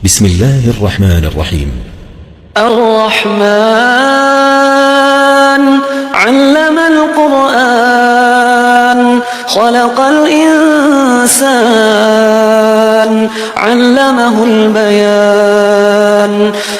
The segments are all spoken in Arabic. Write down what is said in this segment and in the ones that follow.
بسم الله الرحمن الرحيم. الرحمن علم القرآن خلق الإنسان علمه البيان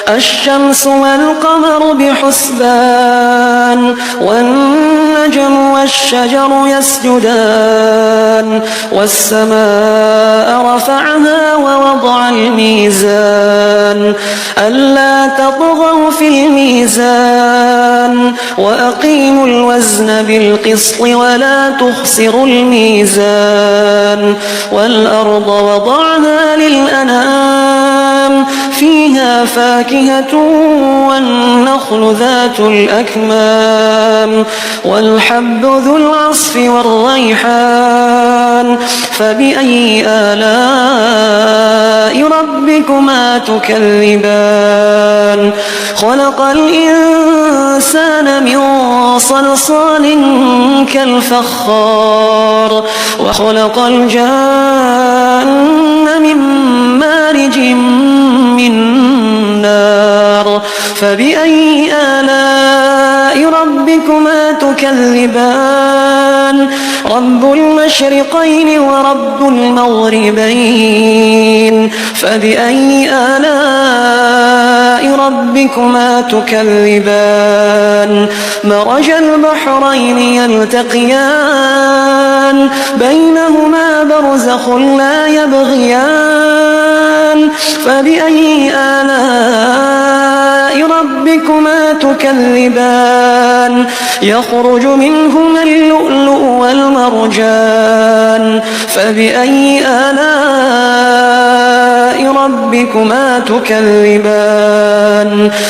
الشمس والقمر بحسبان والنجم والشجر يسجدان والسماء رفعها ووضع الميزان ألا تطغوا في الميزان وأقيموا الوزن بالقسط ولا تخسروا الميزان والأرض وضعها للأنام فيها فاكهة والنخل ذات الأكمام والحب ذو العصف والريحان فبأي آلاء ربكما تكذبان خلق الإنسان من صلصال كالفخار وخلق الجان من مارج من نار فبأي آلاء ربكما تكذبان رب المشرقين ورب المغربين فبأي آلاء ربكما تكذبان مرج البحرين يلتقيان بينهما برزخ لا يبغيان فبأي آلاء ربكما تكذبان يخرج منهما اللؤلؤ والمرجان فبأي آلاء ربكما تكذبان